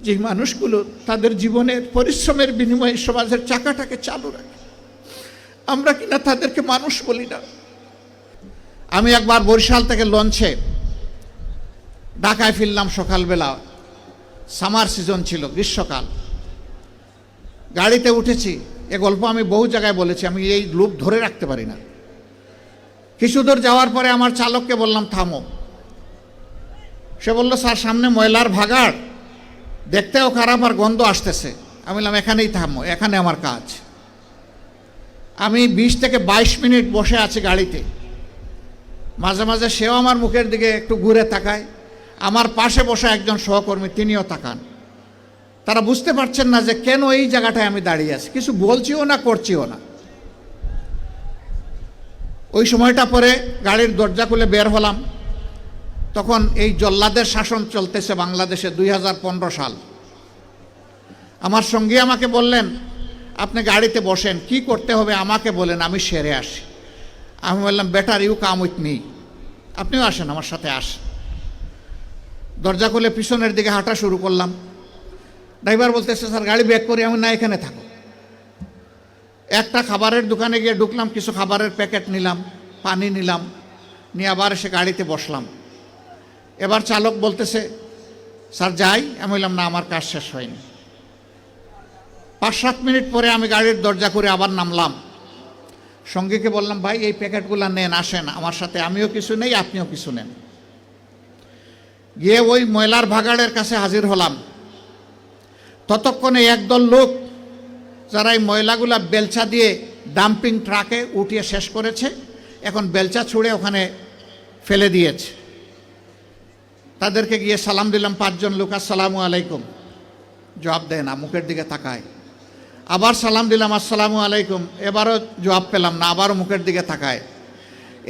যে মানুষগুলো তাদের জীবনের পরিশ্রমের বিনিময়ে সমাজের চাকাটাকে চালু রাখে, আমরা কিনা তাদেরকে মানুষ বলি না। আমি একবার বরিশাল থেকে লঞ্চে ঢাকায় ফিরলাম সকালবেলা, সামার সিজন ছিল, গ্রীষ্মকাল। গাড়িতে উঠেছি, এ গল্প আমি বহু জায়গায় বলেছি, আমি এই লুপ ধরে রাখতে পারি না। কিছু দূর যাওয়ার পরে আমার চালককে বললাম থামো। সে বলল স্যার সামনে ময়লার ভাগাড়, দেখতেও খারাপ আর গন্ধ আসতেছে। আমি বললাম এখানেই থামো, এখানে আমার কাজ। আমি 20 থেকে 22 মিনিট বসে আছি গাড়িতে। মাঝে মাঝে সেও আমার মুখের দিকে একটু ঘুরে তাকায়, আমার পাশে বসা একজন সহকর্মী তিনিও তাকান। তারা বুঝতে পারছেন না যে কেন এই জায়গাটায় আমি দাঁড়িয়ে আছি, কিছু বলছিও না করছিও না। ওই সময়টা পরে গাড়ির দরজা খুলে বের হলাম, তখন এই জল্লাদের শাসন চলতেছে বাংলাদেশে, 2015 সাল। আমার সঙ্গী আমাকে বললেন আপনি গাড়িতে বসেন, কি করতে হবে আমাকে বলেন, আমি সেরে আসি। আমি বললাম better you come with me, আপনিও আসেন আমার সাথে আসেন। দরজা খুলে পিছনের দিকে হাঁটা শুরু করলাম। ড্রাইভার বলতেছে স্যার গাড়ি ব্যাক করি। আমি না, এখানে থাকো। একটা খাবারের দোকানে গিয়ে ঢুকলাম, কিছু খাবারের প্যাকেট নিলাম, পানি নিলাম, নিয়ে আবার এসে গাড়িতে বসলাম। এবার চালক বলতেছে স্যার যাই। আমি বললাম না, আমার কাজ শেষ হয়নি। 5-7 মিনিট পরে আমি গাড়ির দরজা করে আবার নামলাম। সঙ্গীকে বললাম ভাই এই প্যাকেটগুলো নেন, আসেন আমার সাথে, আমিও কিছু নেই আপনিও কিছু নেন। গিয়ে ওই ময়লার ভাগাড়ের কাছে হাজির হলাম। ততক্ষণে একদল লোক যারা এই ময়লাগুলা বেলচা দিয়ে ডাম্পিং ট্রাকে উঠিয়ে শেষ করেছে, এখন বেলচা ছুঁড়ে ওখানে ফেলে দিয়েছে। তাদেরকে গিয়ে সালাম দিলাম, 5 জন লোক, আসসালামু আলাইকুম। জবাব দেয় না, মুখের দিকে তাকায়। আবার সালাম দিলাম, আসসালামু আলাইকুম। এবারও জবাব পেলাম না, আবারও মুখের দিকে তাকায়।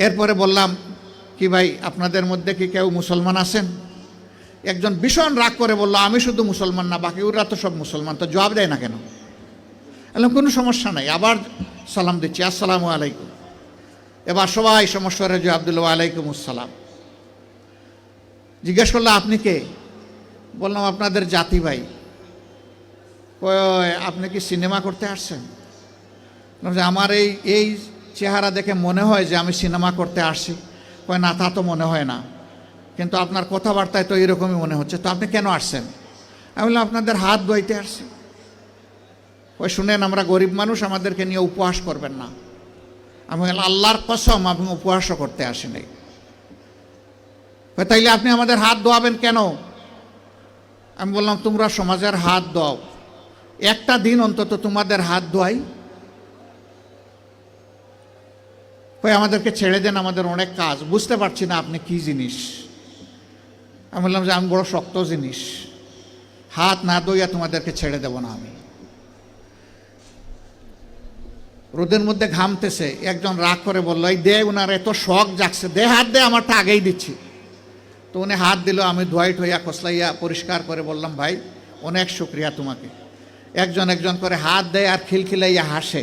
এরপরে বললাম কি ভাই আপনাদের মধ্যে কি কেউ মুসলমান আছেন? একজন ভীষণ রাগ করে বলল আমি শুধু মুসলমান না, বাকি ওরা তো সব মুসলমান। তো জবাব দেয় না কেন? বললাম কোনো সমস্যা নাই। আবার সালাম দিচ্ছি, আসসালামু আলাইকুম। এবার সবাই সমস্যারে জবাব দিল ওয়ালাইকুম আসসালাম। জিজ্ঞেস করলো আপনি কে? বললাম আপনাদের জাতি ভাই। আপনি কি সিনেমা করতে আসছেন? আমার এই চেহারা দেখে মনে হয় যে আমি সিনেমা করতে আসছি। কয় না, তা তো মনে হয় না, কিন্তু আপনার কথাবার্তায় তো এরকমই মনে হচ্ছে। তো আপনি কেন আসছেন? আমি বললাম আপনাদের হাত ধুইতে আসছি। ওই শুনেন আমরা গরিব মানুষ, আমাদেরকে নিয়ে উপহাস করবেন না। আমি বললাম আল্লাহর কসম আমি উপহাসও করতে আসিনি। তাইলে আপনি আমাদের হাত ধোয়াবেন কেন? আমি বললাম তোমরা সমাজের হাত দাও, একটা দিন অন্তত তোমাদের হাত ধোয়াই। আমাদেরকে ছেড়ে দেন, আমাদের অনেক কাজ, বুঝতে পারছি না আপনি কি জিনিস। আমি বললাম যে আমি বড় শক্ত জিনিস, হাত না ধুইয়া তোমাদেরকে ছেড়ে দেব না আমি। রোদের মধ্যে ঘামতেছে, একজন রাগ করে বললো এই দে, উনার এত শখ জাগছে, দে হাত দে, আমারটা আগেই দিচ্ছি। তো উনি হাত দিল, আমি ধোয়াই ঠোয়া খসলাইয়া পরিষ্কার করে বললাম ভাই অনেক শুক্রিয়া তোমাকে। একজন একজন করে হাত দেয় আর খিলখিলাইয়া হাসে।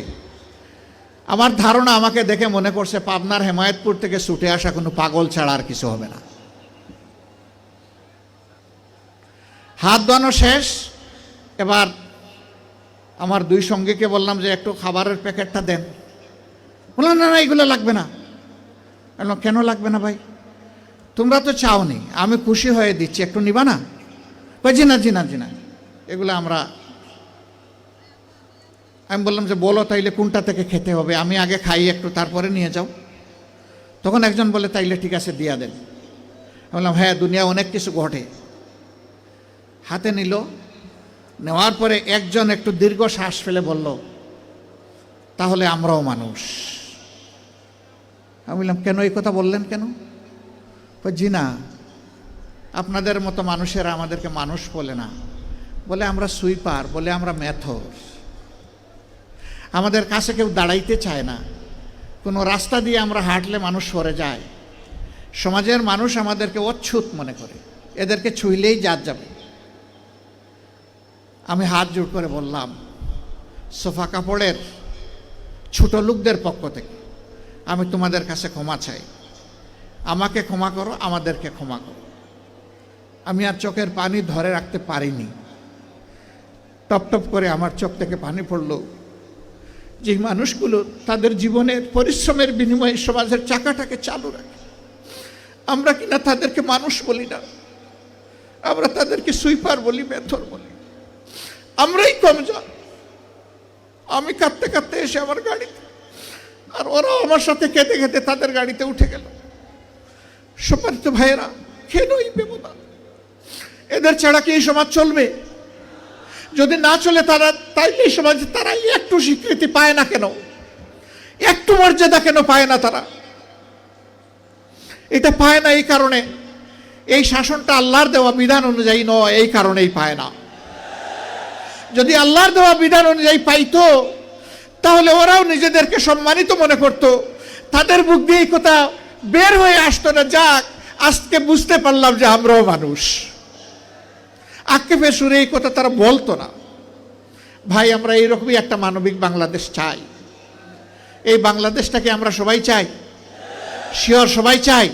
আমার ধারণা আমাকে দেখে মনে করছে পাবনার হেমায়েতপুর থেকে ছুটে আসা কোনো পাগল ছাড়া আর কিছু হবে না। হাত ধোয়ানো শেষ। এবার আমার 2 সঙ্গীকে বললাম যে একটু খাবারের প্যাকেটটা দেন। বললাম না না এগুলো লাগবে না। বললাম কেন লাগবে না ভাই? তোমরা তো চাওনি, আমি খুশি হয়ে দিচ্ছি, একটু নিবা না? জি না জি না জি না, এগুলো আমরা। আমি বললাম যে বলো তাইলে কোনটা থেকে খেতে হবে, আমি আগে খাই একটু, তারপরে নিয়ে যাও। তখন একজন বলে তাইলে ঠিক আছে দিয়া দেন। আমি বললাম হ্যাঁ দুনিয়া অনেক কিছু ঘটে। হাতে নিল, নেওয়ার পরে একজন একটু দীর্ঘ শ্বাস ফেলে বলল তাহলে আমরাও মানুষ। আমি বললাম কেন এই কথা বললেন কেন? জি না, আপনাদের মতো মানুষেরা আমাদেরকে মানুষ বলে না, বলে আমরা সুইপার, বলে আমরা মেথর। আমাদের কাছে কেউ দাঁড়াইতে চায় না, কোনো রাস্তা দিয়ে আমরা হাঁটলে মানুষ সরে যায়। সমাজের মানুষ আমাদেরকে অচ্ছুত মনে করে, এদেরকে ছুঁইলেই জাত যাবে। আমি হাত জোড় করে বললাম সোফা কাপড়ের ছোট লোকদের পক্ষ থেকে আমি তোমাদের কাছে ক্ষমা চাই, আমাকে ক্ষমা করো, আমাদেরকে ক্ষমা করো। আমি আর চোখের পানি ধরে রাখতে পারিনি। টপ টপ করে আমার চোখ থেকে পানি পড়ল। যে মানুষগুলো তাদের জীবনের পরিশ্রমের বিনিময়ে সমাজের চাকাটাকে চালু রাখে, আমরা কিনা তাদেরকে মানুষ বলি না, আমরা তাদেরকে সুইপার বলি, মেথর বলি। আমরাই কমজোর। আমি কাঁদতে কাঁদতে এসে আমার গাড়িতে, আর ওরাও আমার সাথে কেঁদে কেঁদে তাদের গাড়িতে উঠে গেল। সম্মানিত ভাইয়েরা, কেন এই ব্যবধান? এদের ছাড়া কি এই সমাজ চলবে? যদি না চলে তারা, তাইলে এই সমাজে তারা একটু স্বীকৃতি পায় না কেন? একটু মর্যাদা কেন পায় না তারা? এটা পায় না এই কারণে, এই শাসনটা আল্লাহর দেওয়া বিধান অনুযায়ী নয়, এই কারণেই পায় না। যদি আল্লাহর দেওয়া বিধান অনুযায়ী পাইতো, তাহলে ওরাও নিজেদেরকে সম্মানিত মনে করত, তাদের মুখ দিয়ে এই কথা বের হয়ে আসতো না, যাক আজকে বুঝতে পারলাম যে আমরাও মানুষ। আক্ষেপের সুরে এই কথা তারা বলতো না। ভাই, আমরা এইরকমই একটা মানবিক বাংলাদেশ চাই। এই বাংলাদেশটাকে আমরা সবাই চাই, শিওর সবাই চাই।